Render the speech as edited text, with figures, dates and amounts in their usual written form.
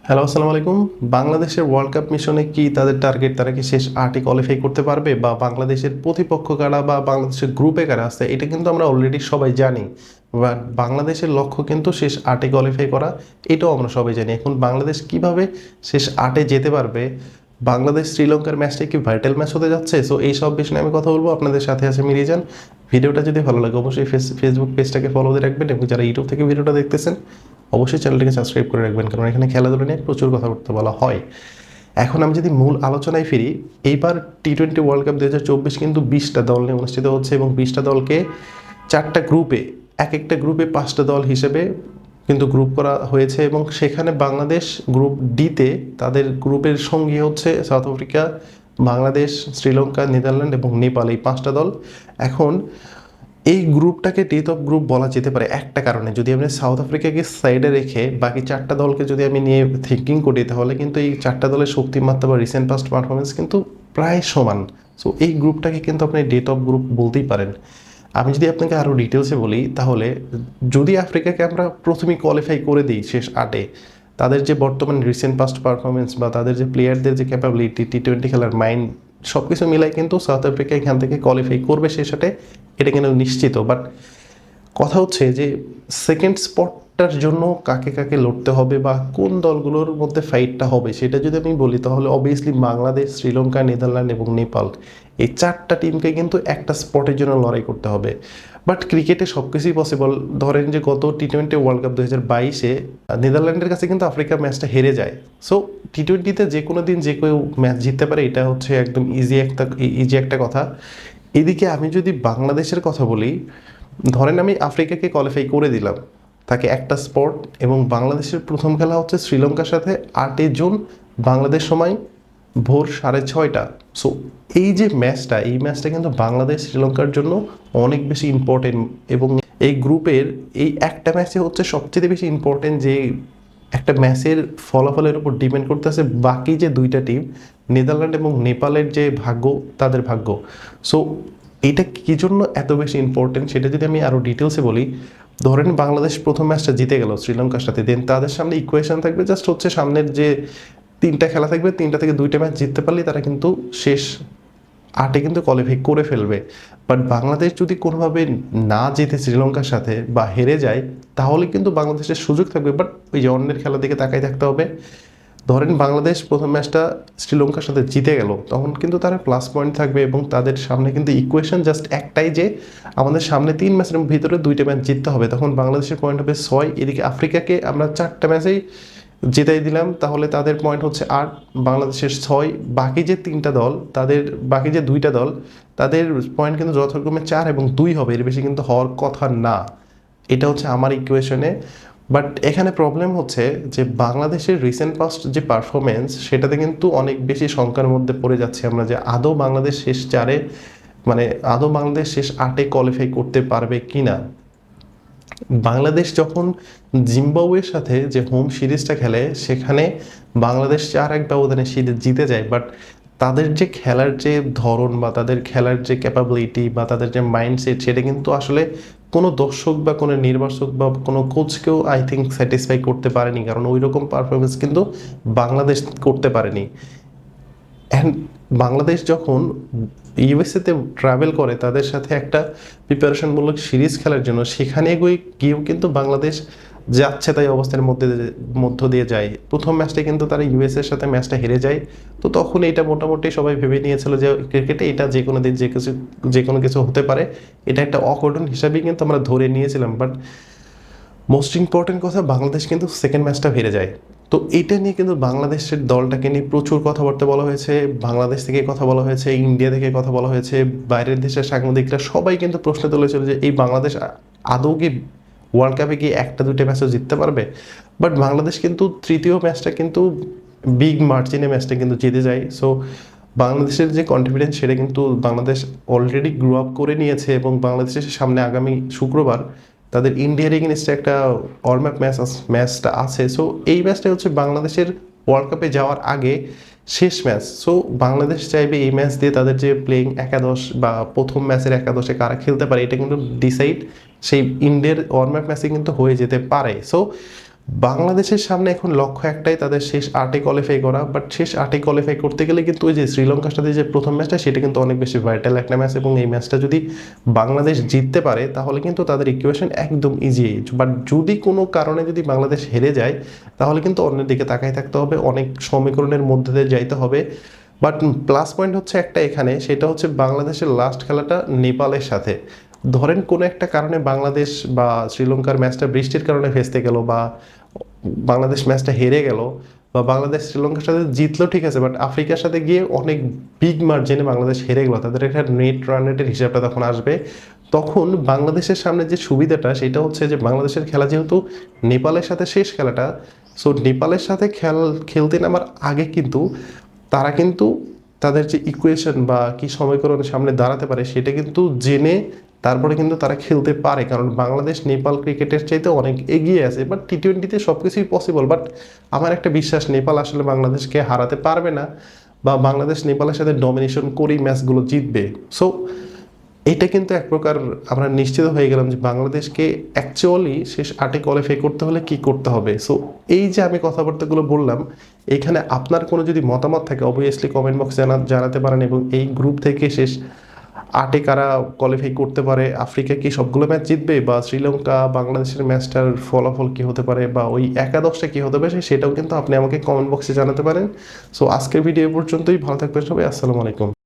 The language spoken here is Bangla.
হ্যালো, আসসালামু আলাইকুম। বাংলাদেশের ওয়ার্ল্ড কাপ মিশনে কি তাদের টার্গেট, তারা কি শেষ ৮-এ কোয়ালিফাই করতে পারবে? বা বাংলাদেশের প্রতিপক্ষ কারা বা বাংলাদেশের গ্রুপে কারা আছে, এটা কিন্তু আমরা অলরেডি সবাই জানি। বাট বাংলাদেশের লক্ষ্য কিন্তু শেষ ৮-এ কোয়ালিফাই করা, এটাও আমরা সবাই জানি। এখন বাংলাদেশ কিভাবে শেষ ৮-এ যেতে পারবে? বাংলাদেশ শ্রীলঙ্কার ম্যাচটা কি ভাইটাল ম্যাচ হতে যাচ্ছে? সো এই সব বিষয়ে নিয়ে আমি কথা বলবো। আপনাদের সাথে আছে মিরিজান। ভিডিওটা যদি ভালো লাগে অবশ্যই ফেসবুক পেজটাকে ফলো দিয়ে রাখবেন, এবং যারা ইউটিউব থেকে ভিডিওটা দেখতেছেন অবশ্যই চ্যানেলটিকে সাবস্ক্রাইব করে রাখবেন, কারণ এখানে খেলাধুলা নিয়ে প্রচুর কথাবার্তা বলা হয়। এখন আমি যদি মূল আলোচনায় ফিরি, এইবার টি-20 ওয়ার্ল্ড কাপ 2024 কিন্তু 20টা দল নিয়ে অনুষ্ঠিত হচ্ছে, এবং 20টা দলকে 4টা গ্রুপে, এক একটা গ্রুপে 5টা দল হিসেবে কিন্তু গ্রুপ করা হয়েছে। এবং সেখানে বাংলাদেশ গ্রুপ ডিতে, তাদের গ্রুপের সঙ্গী হচ্ছে south Africa, Bangladesh, Sri Lanka, Netherland এবং নেপাল, এই 5টা দল। এখন এই গ্রুপটাকে ডেথ অফ গ্রুপ বলা যেতে পারে একটা কারণে, যদি আমি সাউথ আফ্রিকাকে সাইডে রেখে বাকি 4টা দলকে যদি আমি নিয়ে থিঙ্কিং করি, তাহলে কিন্তু এই 4টা দলের শক্তিমাত্রা বা রিসেন্ট পাস্ট পারফরমেন্স কিন্তু প্রায় সমান। সো এই গ্রুপটাকে কিন্তু আপনি ডেথ অফ গ্রুপ বলতেই পারেন। আমি যদি আপনাকে আরও ডিটেলসে বলি, তাহলে যদি আফ্রিকাকে আমরা প্রথমেই কোয়ালিফাই করে দিই শেষ 8-এ, তাদের যে বর্তমান রিসেন্ট পাস্ট পারফরমেন্স বা তাদের যে প্লেয়ারদের যে ক্যাপাবিলিটি, টি-20 খেলার মাইন্ড, সব কিছু মিলাই কিন্তু সাউথ আফ্রিকা এখান থেকে কোয়ালিফাই করবে শেষ 8-এ, এটা কিন্তু নিশ্চিত। বাট কথা হচ্ছে যে সেকেন্ড স্পটটার জন্য কাকে কাকে লড়তে হবে বা কোন দলগুলোর মধ্যে ফাইটটা হবে, সেটা যদি আমি বলি, তাহলে অবভিয়াসলি বাংলাদেশ, শ্রীলঙ্কা, নেদারল্যান্ড এবং নেপাল, এই 4টা টিমকে কিন্তু একটা স্পটের জন্য লড়াই করতে হবে। বাট ক্রিকেটে সব কিছুই পসিবল। ধরেন যে গত টি-20 ওয়ার্ল্ড কাপ 2022-এ নেদারল্যান্ডের কাছে কিন্তু আফ্রিকা ম্যাচটা হেরে যায়। সো টি-20তে যে কোনো দিন যে কেউ ম্যাচ জিততে পারে, এটা হচ্ছে একদম ইজি একটা কথা। এদিকে আমি যদি বাংলাদেশের কথা বলি, ধরেন আমি আফ্রিকাকে কোয়ালিফাই করে দিলাম, তাকে একটা স্পট, এবং বাংলাদেশের প্রথম খেলা হচ্ছে শ্রীলঙ্কার সাথে 8 জুন বাংলাদেশ সময় ভোর 6:30। সো এই যে ম্যাচটা, এই ম্যাচটা কিন্তু বাংলাদেশ শ্রীলঙ্কার জন্য অনেক বেশি ইম্পর্টেন্ট। এবং এই গ্রুপের এই একটা ম্যাচে হচ্ছে সবচেয়ে বেশি ইম্পর্টেন্ট, যে একটা ম্যাচের ফলাফলের উপর ডিপেন্ড করতেছে বাকি যে 2টা টিম, নেদারল্যান্ড এবং নেপালের যে ভাগ্য, তাদের ভাগ্য। সো এটা কী জন্য এত বেশি ইম্পর্টেন্ট, সেটা যদি আমি আরও ডিটেলসে বলি, ধরেন বাংলাদেশ প্রথম ম্যাচটা জিতে গেল শ্রীলঙ্কার সাথে, দেন তাদের সামনে ইকুয়েশন থাকবে জাস্ট হচ্ছে সামনের যে 3টা খেলা থাকবে, 3টা থেকে 2টা ম্যাচ জিততে পারলেই তারা কিন্তু শেষ 8-এ কিন্তু কোয়ালিফাই করে ফেলবে। বাট বাংলাদেশ যদি কোনোভাবে না জিতে শ্রীলঙ্কার সাথে বা হেরে যায়, তাহলে কিন্তু বাংলাদেশের সুযোগ থাকবে, বাট ওই যে অন্যের খেলার দিকে তাকাই থাকতে হবে। ধরেন বাংলাদেশ প্রথম ম্যাচটা শ্রীলঙ্কার সাথে জিতে গেল, তখন কিন্তু তারা প্লাস পয়েন্ট থাকবে, এবং তাদের সামনে কিন্তু ইকুয়েশন জাস্ট একটাই, যে আমাদের সামনে 3 ম্যাচের ভিতরে 2টা ম্যাচ জিততে হবে। তখন বাংলাদেশের পয়েন্ট হবে 6, এদিকে আফ্রিকাকে আমরা 4টা ম্যাচেই জেতাই দিলাম, তাহলে তাদের পয়েন্ট হচ্ছে 8, বাংলাদেশের 6। বাকি যে 3টা দল, তাদের বাকি যে 2টা দল, তাদের পয়েন্ট কিন্তু যথাক্রমে 4 এবং 2 হবে, এর বেশি কিন্তু হওয়ার কথা না। এটা হচ্ছে আমার ইকুয়েশনে। বাট এখানে প্রবলেম হচ্ছে যে বাংলাদেশের রিসেন্ট পাস্ট যে পারফরমেন্স, সেটাতে কিন্তু অনেক বেশি শঙ্কার মধ্যে পড়ে যাচ্ছে আমরা, যে আদৌ বাংলাদেশ শেষ 4-এ, মানে আদৌ বাংলাদেশ শেষ 8-এ কোয়ালিফাই করতে পারবে কি না। বাংলাদেশ যখন জিম্বাবুয়ের সাথে যে হোম সিরিজটা খেলে, সেখানে বাংলাদেশ 4-1 ব্যবধানে সিরিজ জিতে যায়। বাট তাদের যে খেলার যে ধরন বা তাদের খেলার যে ক্যাপাবিলিটি বা তাদের যে মাইন্ডসেট, সেটা কিন্তু আসলে কোনো দর্শক বা কোনো নির্বাচক বা কোনো কোচকেও আই থিঙ্ক স্যাটিসফাই করতে পারেনি, কারণ ওই রকম পারফরমেন্স কিন্তু বাংলাদেশ করতে পারেনি। অ্যান্ড বাংলাদেশ যখন ইউএসএতে ট্রাভেল করে তাদের সাথে একটা প্রিপারেশনমূলক সিরিজ খেলার জন্য, সেখানে গিয়েও কিন্তু বাংলাদেশ যাচ্ছে তাই অবস্থার মধ্য দিয়ে যায়। প্রথম ম্যাচটা কিন্তু তারা ইউএসএর সাথে ম্যাচটা হেরে যায়। তো তখন এটা মোটামুটি সবাই ভেবে নিয়েছিল যে ক্রিকেটে এটা যে কোনো দিন যে কোনো কিছু হতে পারে, এটা একটা অঘটন হিসাবেই কিন্তু আমরা ধরে নিয়েছিলাম। বাট মোস্ট ইম্পর্টেন্ট কথা, বাংলাদেশ কিন্তু সেকেন্ড ম্যাচটা হেরে যায়। তো এইটা নিয়ে কিন্তু বাংলাদেশের দলটাকে নিয়ে প্রচুর কথাবার্তা বলা হয়েছে, বাংলাদেশ থেকে কথা বলা হয়েছে, ইন্ডিয়া থেকে কথা বলা হয়েছে, বাইরের দেশের সাংবাদিকরা সবাই কিন্তু প্রশ্ন তুলেছিল যে এই বাংলাদেশ আদৌ কি ওয়ার্ল্ড কাপে গিয়ে 1-2টা ম্যাচও জিততে পারবে। বাট বাংলাদেশ কিন্তু তৃতীয় ম্যাচটা কিন্তু বিগ মার্জিনে ম্যাচটা কিন্তু জিতে যায়। সো বাংলাদেশের যে কনফিডেন্স, সেটা কিন্তু বাংলাদেশ অলরেডি গ্রো আপ করে নিয়েছে, এবং বাংলাদেশের সামনে আগামী শুক্রবার তাদের ইন্ডিয়ার এগেনস্টে একটা অলম্যাপ ম্যাচটা আছে। সো এই ম্যাচটা হচ্ছে বাংলাদেশের ওয়ার্ল্ড কাপে যাওয়ার আগে শেষ ম্যাচ। সো বাংলাদেশ চাইবে এই ম্যাচ দিয়ে তাদের যে প্লেইং একাদশ বা প্রথম ম্যাচের একাদশে কারা খেলতে পারে, এটা কিন্তু ডিসাইড সেই ইন্ডিয়ার ওয়ার্ম আপ ম্যাচে কিন্তু হয়ে যেতে পারে। সো বাংলাদেশের সামনে এখন লক্ষ্য একটাই, তাদের শেষ 8-এ কোয়ালিফাই করা। বাট শেষ 8-এ কোয়ালিফাই করতে গেলে কিন্তু ওই যে শ্রীলঙ্কার সাথে যে প্রথম ম্যাচটা, সেটা কিন্তু অনেক বেশি ভাইটাল একটা ম্যাচ, এবং এই ম্যাচটা যদি বাংলাদেশ জিততে পারে তাহলে কিন্তু তাদের ইকুয়েশন একদম ইজি। বাট যদি কোনো কারণে যদি বাংলাদেশ হেরে যায় তাহলে কিন্তু অন্যের দিকে তাকাই থাকতে হবে, অনেক সমীকরণের মধ্যে দিয়ে যাইতে হবে। বাট প্লাস পয়েন্ট হচ্ছে একটা এখানে, সেটা হচ্ছে বাংলাদেশের লাস্ট খেলাটা নেপালের সাথে। ধরেন কোনো একটা কারণে বাংলাদেশ বা শ্রীলঙ্কার ম্যাচটা বৃষ্টির কারণে ভেস্তে গেল, বা বাংলাদেশ ম্যাচটা হেরে গেল, বা বাংলাদেশ শ্রীলঙ্কার সাথে জিতলো ঠিক আছে, বাট আফ্রিকার সাথে গিয়ে অনেক বিগ মার্জিনে বাংলাদেশ হেরে গেল, তাদের একটা নেট রান রেটের হিসাবটা তখন আসবে। তখন বাংলাদেশের সামনে যে সুবিধাটা সেটা হচ্ছে যে বাংলাদেশের খেলা যেহেতু নেপালের সাথে শেষ খেলাটা, সো নেপালের সাথে খেলতে নামার আগে কিন্তু তারা কিন্তু তাদের যে ইকুয়েশন বা কি সমীকরণের সামনে দাঁড়াতে পারে সেটা কিন্তু জেনে তারপরে কিন্তু তারা খেলতে পারে, কারণ বাংলাদেশ নেপাল ক্রিকেটের চাইতে অনেক এগিয়ে আছে। বাট টি-20তে সব কিছুই পসিবল, বাট আমার একটা বিশ্বাস নেপাল আসলে বাংলাদেশকে হারাতে পারবে না, বা বাংলাদেশ নেপালের সাথে ডমিনেশন করেই ম্যাচগুলো জিতবে। সো এটা কিন্তু এক প্রকার আমরা নিশ্চিত হয়ে গেলাম যে বাংলাদেশকে অ্যাকচুয়ালি শেষ 8-এ কোয়ালিফাই করতে হলে কি করতে হবে। সো এই যে আমি কথাবার্তাগুলো বললাম, এইখানে আপনার কোনো যদি মতামত থাকে অবভিয়াসলি কমেন্ট বক্সে জানাতে পারেন, এবং এই গ্রুপ থেকে শেষ 8-এ কারা কোয়ালিফাই করতে পারে, আফ্রিকা কি সবগুলো ম্যাচ জিতবে, বা শ্রীলঙ্কা বাংলাদেশের ম্যাচটার ফলাফল কি হতে পারে, বা ওই একাদশটা কি হতে পারে, সেটাও কিন্তু আপনি আমাকে কমেন্ট বক্সে জানাতে পারেন। সো আজকের ভিডিও পর্যন্তই, ভালো থাকবেন সবাই, আসসালামু আলাইকুম।